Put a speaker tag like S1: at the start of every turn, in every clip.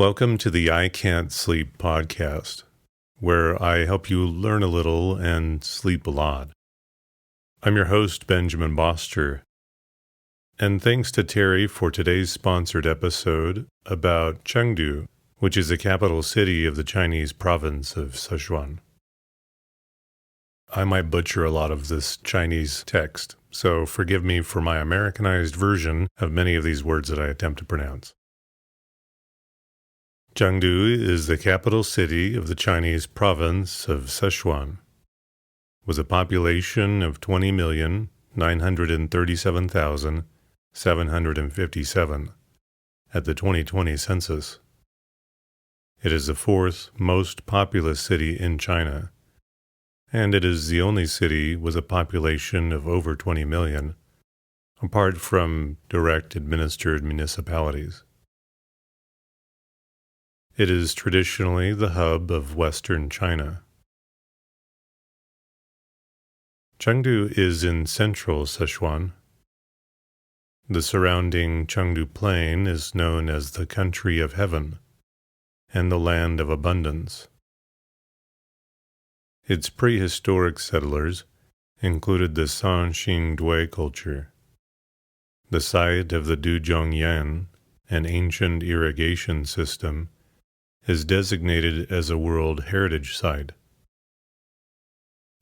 S1: Welcome to the I Can't Sleep podcast, where I help you learn a little and sleep a lot. I'm your host, Benjamin Boster, and thanks to Terry for today's sponsored episode about Chengdu, which is the capital city of the Chinese province of Sichuan. I might butcher a lot of this Chinese text, so forgive me for my Americanized version of many of these words that I attempt to pronounce. Chengdu is the capital city of the Chinese province of Sichuan, with a population of 20,937,757 at the 2020 census. It is the fourth most populous city in China, and it is the only city with a population of over 20 million, apart from direct administered municipalities. It is traditionally the hub of Western China. Chengdu is in central Sichuan. The surrounding Chengdu Plain is known as the Country of Heaven and the Land of Abundance. Its prehistoric settlers included the Sanxingdui culture, the site of the Duzhongyan, an ancient irrigation system, is designated as a World Heritage Site.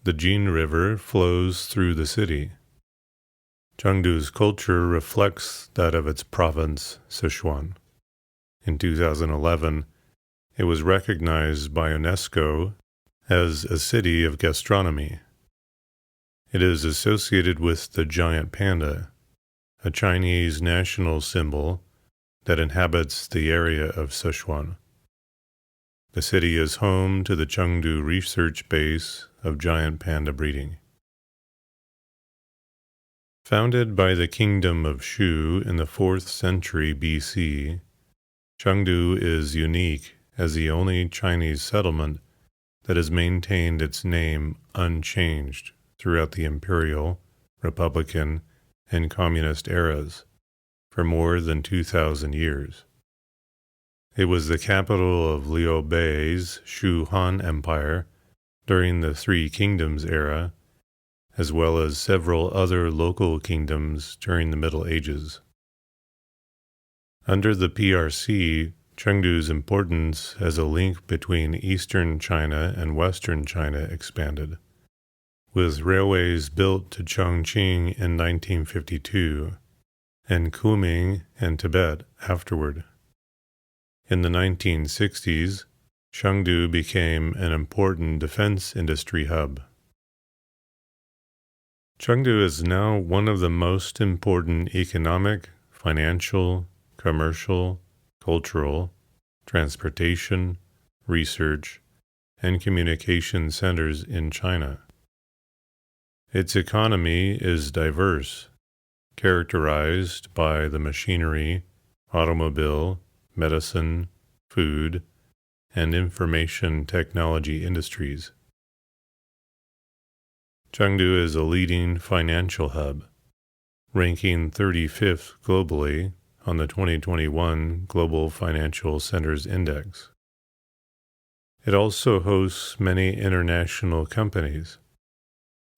S1: The Jin River flows through the city. Chengdu's culture reflects that of its province, Sichuan. In 2011, it was recognized by UNESCO as a city of gastronomy. It is associated with the giant panda, a Chinese national symbol that inhabits the area of Sichuan. The city is home to the Chengdu Research Base of giant panda breeding. Founded by the Kingdom of Shu in the 4th century BC, Chengdu is unique as the only Chinese settlement that has maintained its name unchanged throughout the imperial, republican, and communist eras for more than 2,000 years. It was the capital of Liu Bei's Shu Han Empire during the Three Kingdoms era, as well as several other local kingdoms during the Middle Ages. Under the PRC, Chengdu's importance as a link between eastern China and western China expanded, with railways built to Chongqing in 1952 and Kunming and Tibet afterward. In the 1960s, Chengdu became an important defense industry hub. Chengdu is now one of the most important economic, financial, commercial, cultural, transportation, research, and communication centers in China. Its economy is diverse, characterized by the machinery, automobile, medicine, food, and information technology industries. Chengdu is a leading financial hub, ranking 35th globally on the 2021 Global Financial Centers Index. It also hosts many international companies.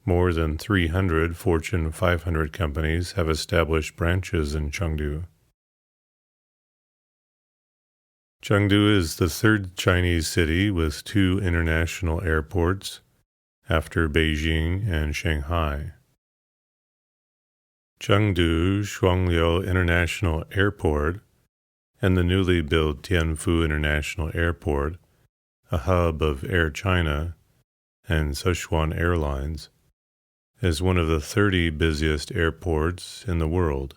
S1: More than 300 Fortune 500 companies have established branches in Chengdu. Chengdu is the third Chinese city with 2 international airports, after Beijing and Shanghai. Chengdu Shuangliu International Airport and the newly built Tianfu International Airport, a hub of Air China and Sichuan Airlines, is one of the 30 busiest airports in the world,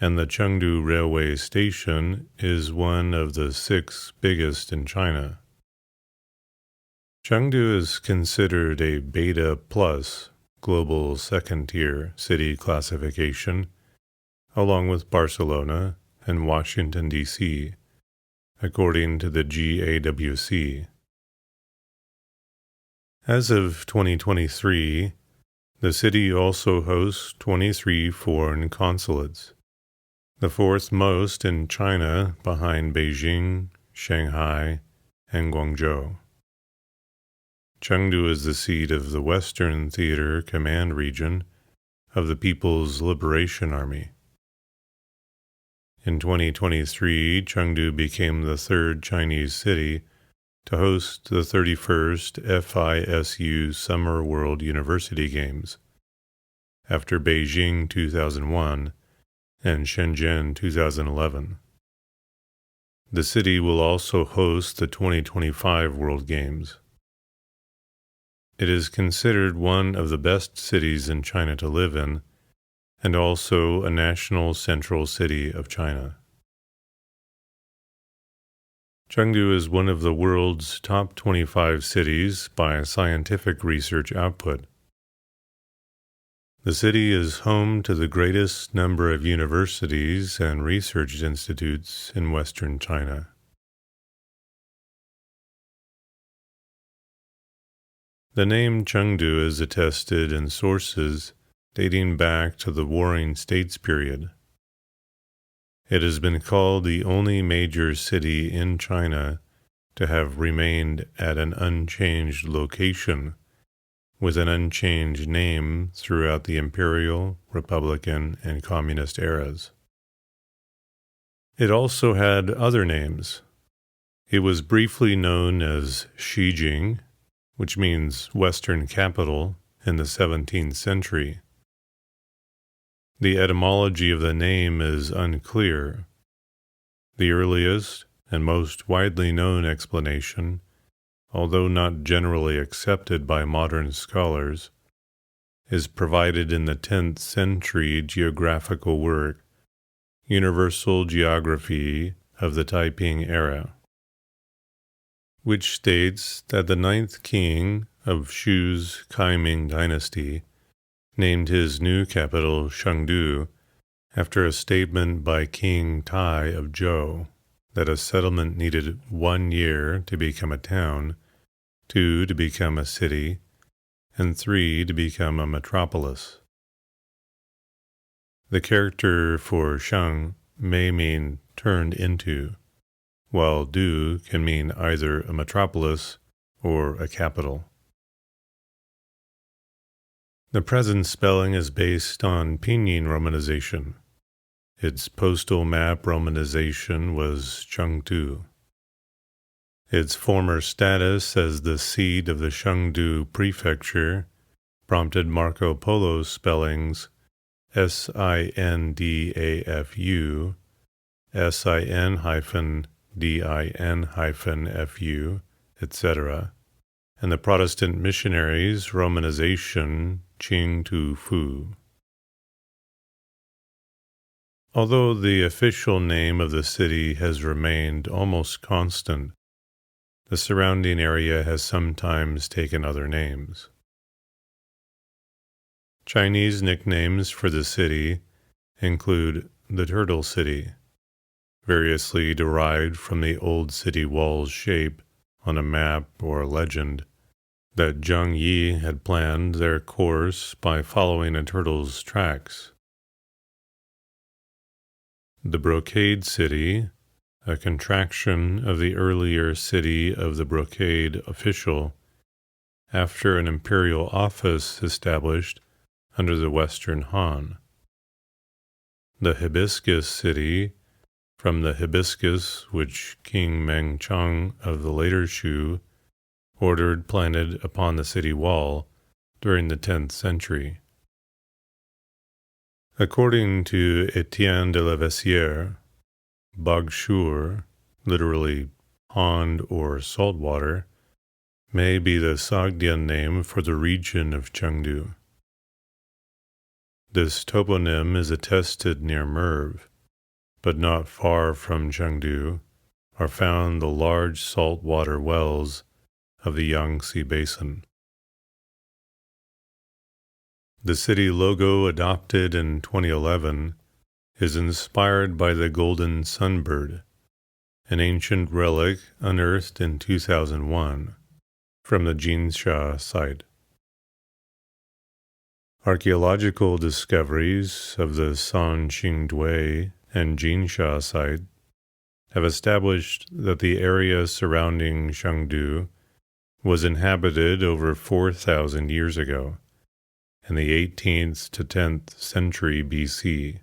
S1: and the Chengdu Railway Station is one of the 6 biggest in China. Chengdu is considered a Beta Plus global second-tier city classification, along with Barcelona and Washington, D.C., according to the GAWC. As of 2023, the city also hosts 23 foreign consulates, the fourth most in China behind Beijing, Shanghai, and Guangzhou. Chengdu is the seat of the Western Theater Command Region of the People's Liberation Army. In 2023, Chengdu became the third Chinese city to host the 31st FISU Summer World University Games, after Beijing 2001 and Shenzhen 2011. The city will also host the 2025 World Games. It is considered one of the best cities in China to live in, and also a national central city of China. Chengdu is one of the world's top 25 cities by scientific research output. The city is home to the greatest number of universities and research institutes in Western China. The name Chengdu is attested in sources dating back to the Warring States period. It has been called the only major city in China to have remained at an unchanged location with an unchanged name throughout the imperial, republican, and communist eras. It also had other names. It was briefly known as Shijing, which means Western Capital, in the 17th century. The etymology of the name is unclear. The earliest and most widely known explanation, although not generally accepted by modern scholars, is provided in the 10th century geographical work, Universal Geography of the Taiping Era, which states that the 9th king of Shu's Kaiming dynasty named his new capital Chengdu after a statement by King Tai of Zhou that a settlement needed 1 year to become a town, 2 to become a city, and 3 to become a metropolis. The character for Sheng may mean turned into, while Du can mean either a metropolis or a capital. The present spelling is based on pinyin romanization. Its postal map romanization was Chengdu. Its former status as the seat of the Chengdu prefecture prompted Marco Polo's spellings Sindafu, Sin-din-fu, etc., and the Protestant missionaries' romanization Qing Fu. Although the official name of the city has remained almost constant, the surrounding area has sometimes taken other names. Chinese nicknames for the city include the Turtle City, variously derived from the old city wall's shape on a map or legend that Zheng Yi had planned their course by following a turtle's tracks. The Brocade City, a contraction of the earlier City of the Brocade official, after an imperial office established under the Western Han. The Hibiscus City, from the hibiscus which King Mengchang of the later Shu ordered planted upon the city wall during the 10th century. According to Etienne de la Vessière, Bagshur, literally pond or salt water, may be the Sogdian name for the region of Chengdu. This toponym is attested near Merv, but not far from Chengdu are found the large saltwater wells of the Yangtze Basin. The city logo adopted in 2011 is inspired by the golden sunbird, an ancient relic unearthed in 2001 from the Jinsha site. Archaeological discoveries of the Sanxingdui and Jinsha site have established that the area surrounding Chengdu was inhabited over 4,000 years ago, in the 18th to 10th century BC.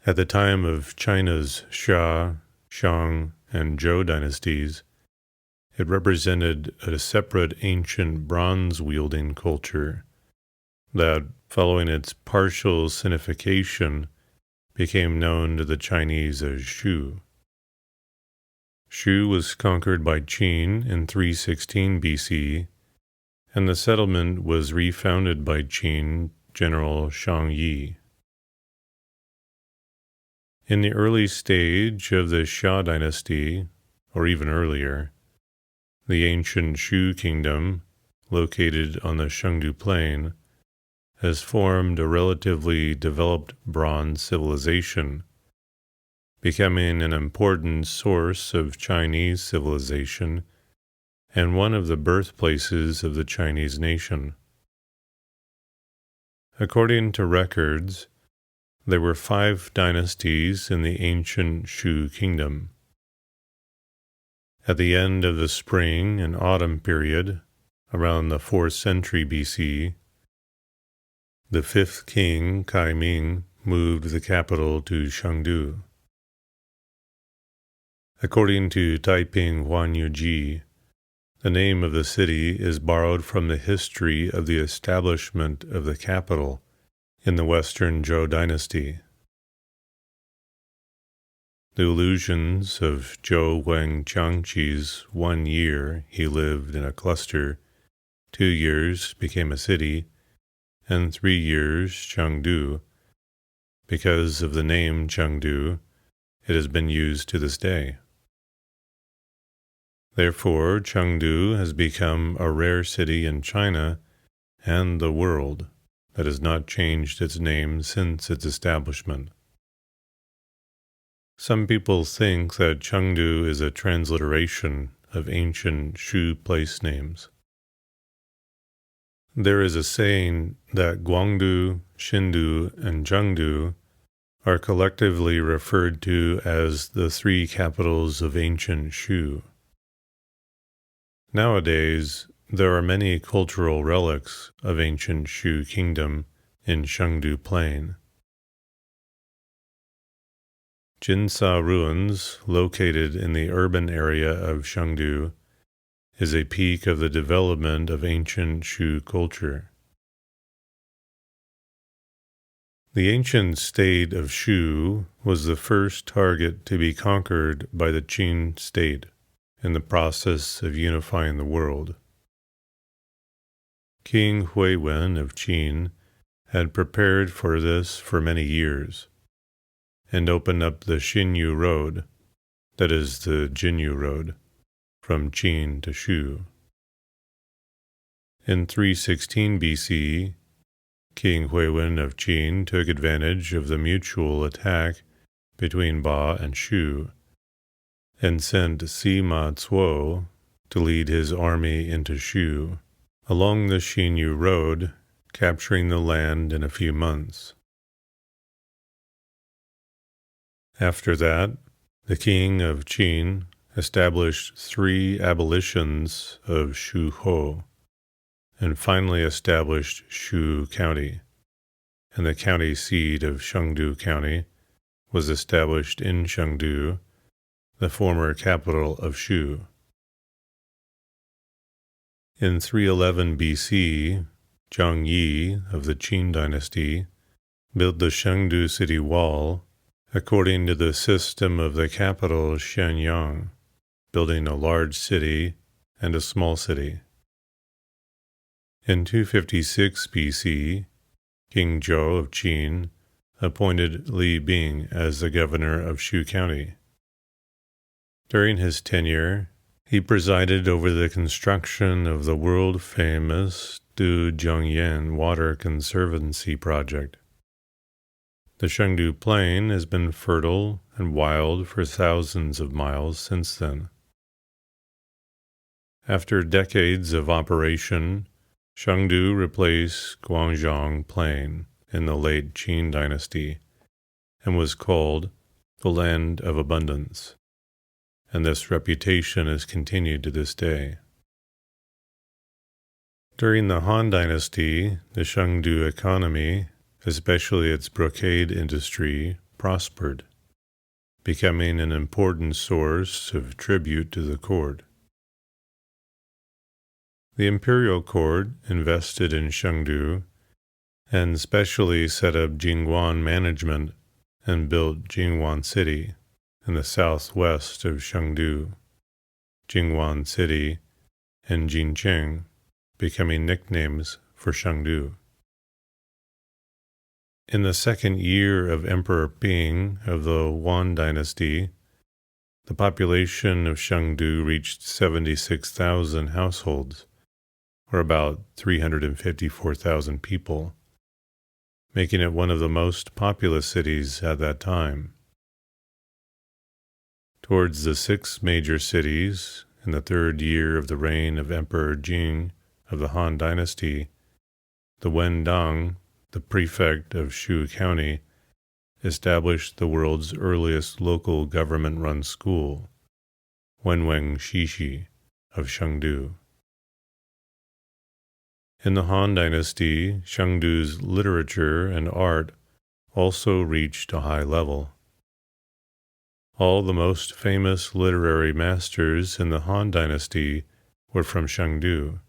S1: At the time of China's Xia, Shang, and Zhou dynasties, it represented a separate ancient bronze-wielding culture that, following its partial sinification, became known to the Chinese as Shu. Shu was conquered by Qin in 316 BC, and the settlement was refounded by Qin General Shang Yi. In the early stage of the Xia dynasty, or even earlier, the ancient Shu kingdom, located on the Chengdu plain, has formed a relatively developed bronze civilization, becoming an important source of Chinese civilization and one of the birthplaces of the Chinese nation. According to records, there were 5 dynasties in the ancient Shu kingdom. At the end of the spring and autumn period, around the 4th century BC, the 5th king, Kai Ming, moved the capital to Chengdu. According to Taiping Huanyuji, the name of the city is borrowed from the history of the establishment of the capital in the Western Zhou dynasty. The allusions of Zhou Wang Jiangqi's 1 year he lived in a cluster, 2 years became a city, and 3 years Chengdu. Because of the name Chengdu, it has been used to this day. Therefore, Chengdu has become a rare city in China and the world that has not changed its name since its establishment. Some people think that Chengdu is a transliteration of ancient Shu place names. There is a saying that Guangdu, Chengdu, and Chengdu are collectively referred to as the 3 capitals of ancient Shu. Nowadays, there are many cultural relics of ancient Shu kingdom in Chengdu Plain. Jinsha ruins, located in the urban area of Chengdu, is a peak of the development of ancient Shu culture. The ancient state of Shu was the first target to be conquered by the Qin state in the process of unifying the world. King Huiwen of Qin had prepared for this for many years, and opened up the Xinyu Road, that is the Jinyu Road, from Qin to Shu. In 316 BC, King Huiwen of Qin took advantage of the mutual attack between Ba and Shu, and sent Sima Zuo to lead his army into Shu, along the Xinyu Road, capturing the land in a few months. After that, the king of Qin established 3 abolitions of Shu Ho, and finally established Shu County, and the county seat of Chengdu County was established in Chengdu, the former capital of Shu. In 311 BC, Zhang Yi of the Qin dynasty built the Chengdu city wall according to the system of the capital Shenyang, building a large city and a small city. In 256 BC, King Zhou of Qin appointed Li Bing as the governor of Shu County. During his tenure, he presided over the construction of the world-famous Du Jiangyan Water Conservancy project. The Chengdu Plain has been fertile and wild for thousands of miles since then. After decades of operation, Chengdu replaced Guangzhou Plain in the late Qin dynasty and was called the Land of Abundance, and this reputation is continued to this day. During the Han Dynasty, the Chengdu economy, especially its brocade industry, prospered, becoming an important source of tribute to the court. The imperial court invested in Chengdu and specially set up Jingguan management and built Jingguan City in the southwest of Chengdu, Jingguan City and Jincheng becoming nicknames for Chengdu. In the second year of Emperor Ping of the Yuan dynasty, the population of Chengdu reached 76,000 households, or about 354,000 people, making it one of the most populous cities at that time. Towards the 6 major cities, in the third year of the reign of Emperor Jing of the Han Dynasty, the Wendang, the prefect of Shu County, established the world's earliest local government-run school, Wenweng Shishi of Chengdu. In the Han Dynasty, Chengdu's literature and art also reached a high level. All the most famous literary masters in the Han Dynasty were from Chengdu.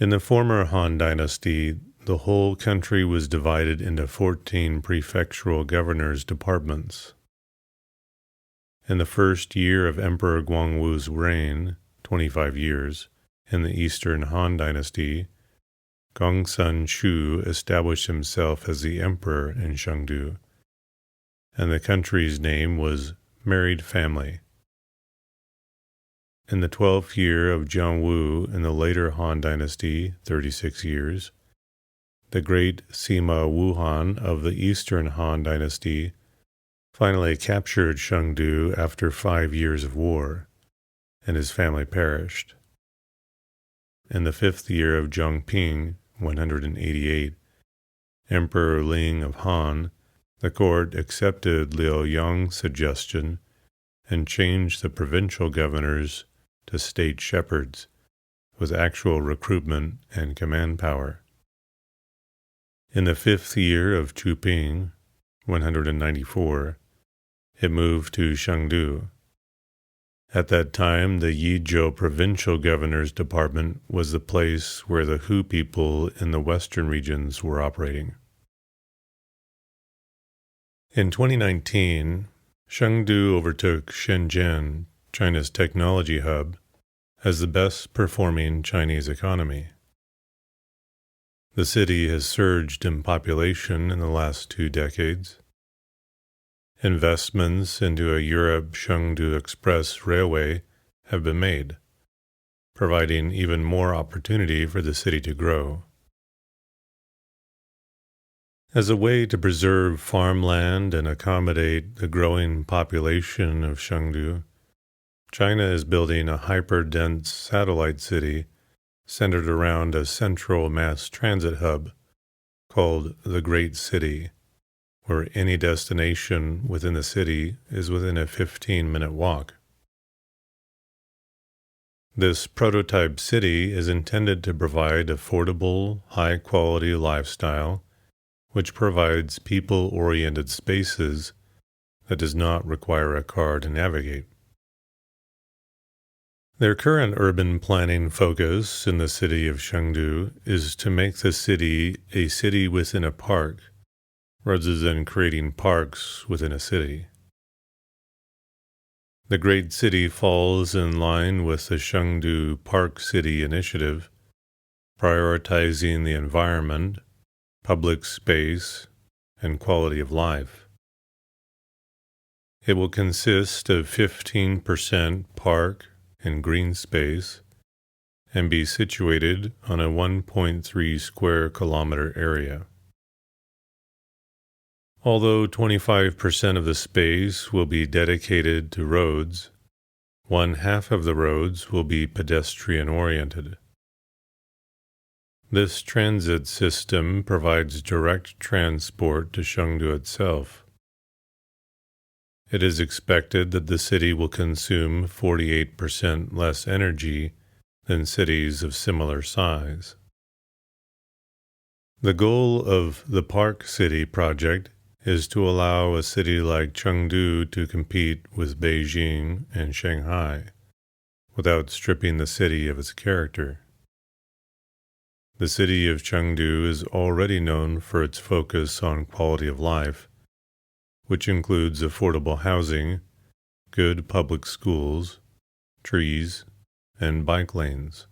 S1: In the former Han Dynasty, the whole country was divided into 14 prefectural governors' departments. In the first year of Emperor Guangwu's reign, 25 years, in the Eastern Han Dynasty, Gongsun Shu established himself as the emperor in Chengdu, and the country's name was Married Family. In the 12th year of Jiangwu in the later Han Dynasty, 36 years, the great Sima Wuhan of the Eastern Han Dynasty finally captured Chengdu after 5 years of war, and his family perished. In the 5th year of Zhongping, 188, Emperor Ling of Han, the court accepted Liu Yang's suggestion and changed the provincial governors to state shepherds with actual recruitment and command power. In the 5th year of Chuping, 194, it moved to Chengdu. At that time, the Yizhou Provincial Governor's Department was the place where the Hu people in the western regions were operating. In 2019, Chengdu overtook Shenzhen, China's technology hub, as the best-performing Chinese economy. The city has surged in population in the last 2 decades. Investments into a Europe-Chengdu Express railway have been made, providing even more opportunity for the city to grow. As a way to preserve farmland and accommodate the growing population of Chengdu, China is building a hyper-dense satellite city centered around a central mass transit hub called the Great City, where any destination within the city is within a 15-minute walk. This prototype city is intended to provide affordable, high-quality lifestyle, which provides people-oriented spaces that does not require a car to navigate. Their current urban planning focus in the city of Chengdu is to make the city a city within a park, rather than creating parks within a city. The Great City falls in line with the Chengdu Park City Initiative, prioritizing the environment, public space, and quality of life. It will consist of 15% park and green space and be situated on a 1.3 square kilometer area. Although 25% of the space will be dedicated to roads, 1/2 of the roads will be pedestrian-oriented. This transit system provides direct transport to Chengdu itself. It is expected that the city will consume 48% less energy than cities of similar size. The goal of the Park City project is to allow a city like Chengdu to compete with Beijing and Shanghai without stripping the city of its character. The city of Chengdu is already known for its focus on quality of life, which includes affordable housing, good public schools, trees, and bike lanes.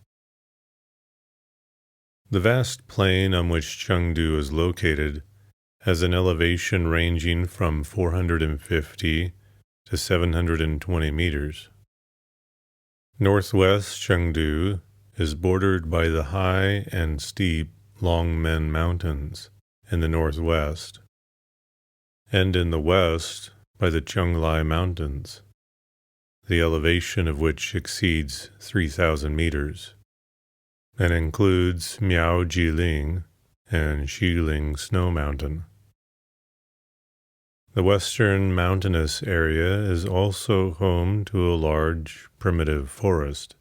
S1: The vast plain on which Chengdu is located has an elevation ranging from 450 to 720 meters. Northwest Chengdu is bordered by the high and steep Longmen Mountains in the northwest, and in the west by the Chonglai Mountains, the elevation of which exceeds 3,000 meters, and includes Miaojiling and Xiling Snow Mountain. The western mountainous area is also home to a large primitive forest,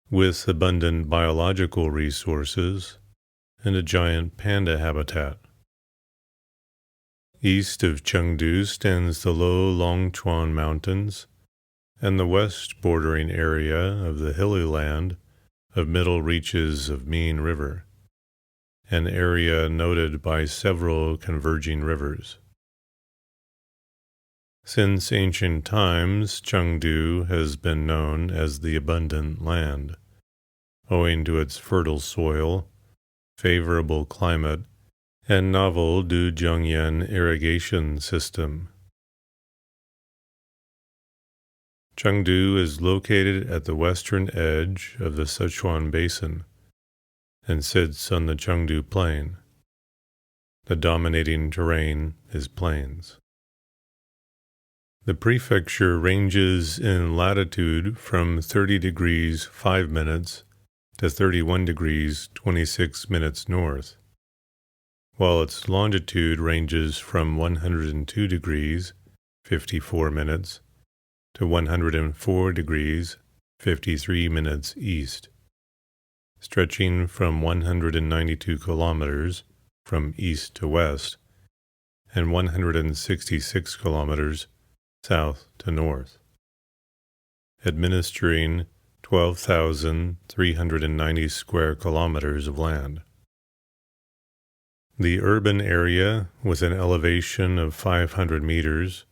S1: with abundant biological resources and a giant panda habitat. East of Chengdu stands the low Longchuan Mountains and the west bordering area of the hilly land of middle reaches of Mean River, an area noted by several converging rivers. Since ancient times, Chengdu has been known as the Abundant Land, owing to its fertile soil, favorable climate, and novel Duzhongyan irrigation system. Chengdu is located at the western edge of the Sichuan Basin and sits on the Chengdu Plain. The dominating terrain is plains. The prefecture ranges in latitude from 30 degrees 5 minutes to 31 degrees 26 minutes north, while its longitude ranges from 102 degrees 54 minutes to 104 degrees 53 minutes east, stretching from 192 kilometers from east to west and 166 kilometers south to north, administering 12,390 square kilometers of land. The urban area, with an elevation of 500 meters,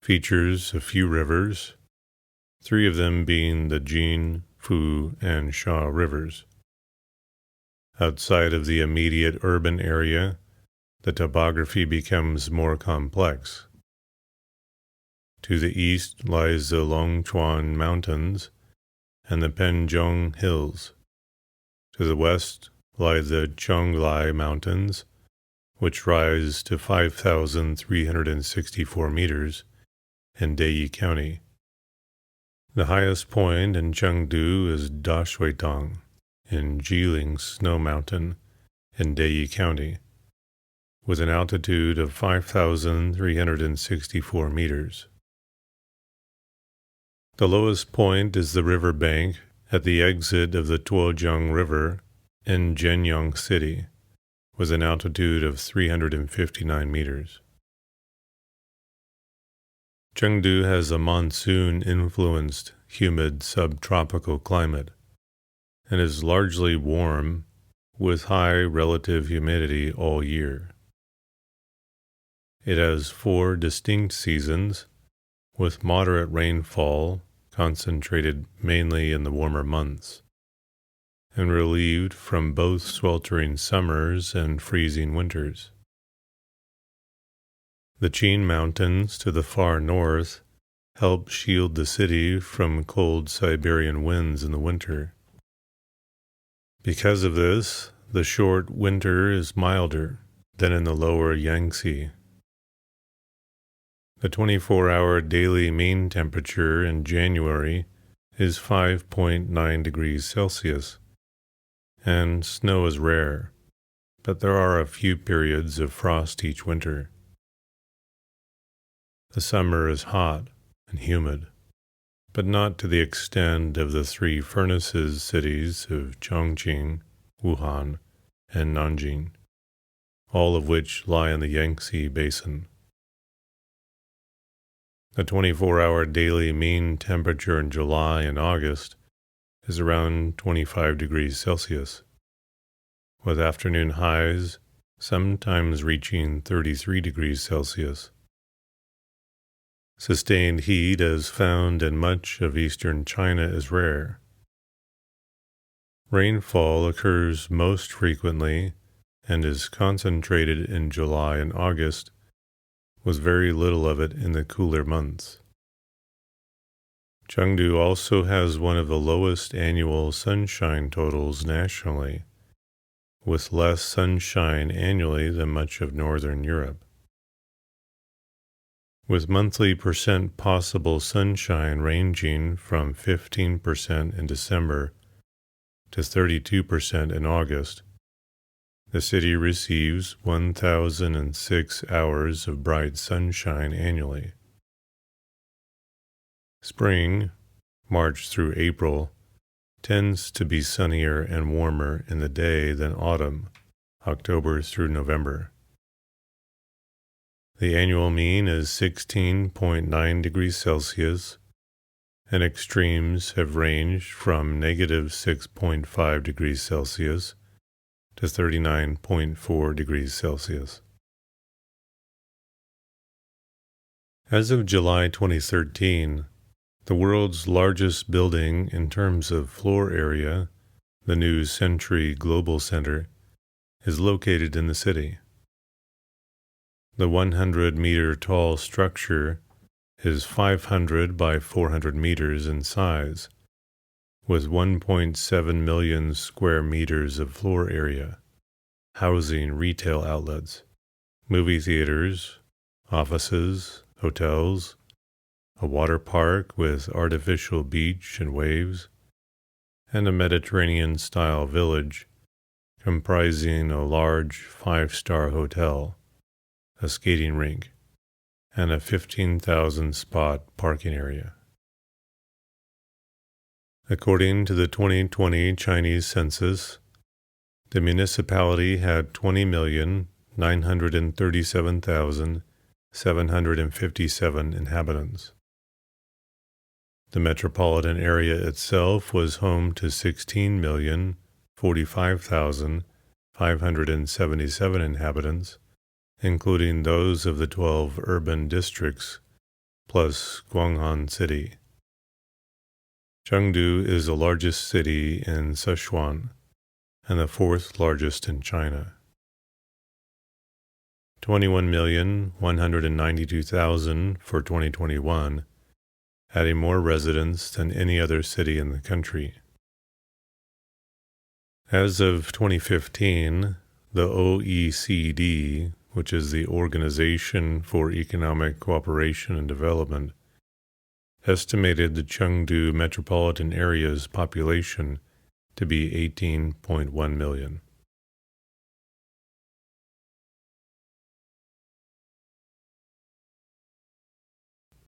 S1: features a few rivers, 3 of them being the Jin, Fu, and Sha rivers. Outside of the immediate urban area, the topography becomes more complex. To the east lies the Longchuan Mountains and the Penjong Hills. To the west lie the Chonglai Mountains, which rise to 5,364 meters in Deyi County. The highest point in Chengdu is Dashuitang in Jiling Snow Mountain in Deyi County, with an altitude of 5,364 meters. The lowest point is the river bank at the exit of the Tuojiang River in Jianyang City, with an altitude of 359 meters. Chengdu has a monsoon-influenced, humid subtropical climate and is largely warm with high relative humidity all year. It has 4 distinct seasons with moderate rainfall concentrated mainly in the warmer months and relieved from both sweltering summers and freezing winters. The Qin Mountains to the far north help shield the city from cold Siberian winds in the winter. Because of this, the short winter is milder than in the lower Yangtze. The 24-hour daily mean temperature in January is 5.9 degrees Celsius, and snow is rare, but there are a few periods of frost each winter. The summer is hot and humid, but not to the extent of the three furnaces cities of Chongqing, Wuhan, and Nanjing, all of which lie in the Yangtze Basin. The 24-hour daily mean temperature in July and August is around 25 degrees Celsius, with afternoon highs sometimes reaching 33 degrees Celsius. Sustained heat, as found in much of eastern China, is rare. Rainfall occurs most frequently and is concentrated in July and August, with very little of it in the cooler months. Chengdu also has one of the lowest annual sunshine totals nationally, with less sunshine annually than much of northern Europe. With monthly percent possible sunshine ranging from 15% in December to 32% in August, the city receives 1,006 hours of bright sunshine annually. Spring, March through April, tends to be sunnier and warmer in the day than autumn, October through November. The annual mean is 16.9 degrees Celsius, and extremes have ranged from negative 6.5 degrees Celsius to 39.4 degrees Celsius. As of July 2013, the world's largest building in terms of floor area, the new Century Global Center, is located in the city. The 100-meter tall structure is 500 by 400 meters in size, with 1.7 million square meters of floor area, housing retail outlets, movie theaters, offices, hotels, a water park with artificial beach and waves, and a Mediterranean-style village comprising a large 5-star hotel, a skating rink, and a 15,000-spot parking area. According to the 2020 Chinese census, the municipality had 20,937,757 inhabitants. The metropolitan area itself was home to 16,045,577 inhabitants, including those of the 12 urban districts, plus Guanghan City. Chengdu is the largest city in Sichuan and the fourth largest in China. 21,192,000 for 2021, adding more residents than any other city in the country. As of 2015, the OECD, which is the Organization for Economic Cooperation and Development, estimated the Chengdu metropolitan area's population to be 18.1 million.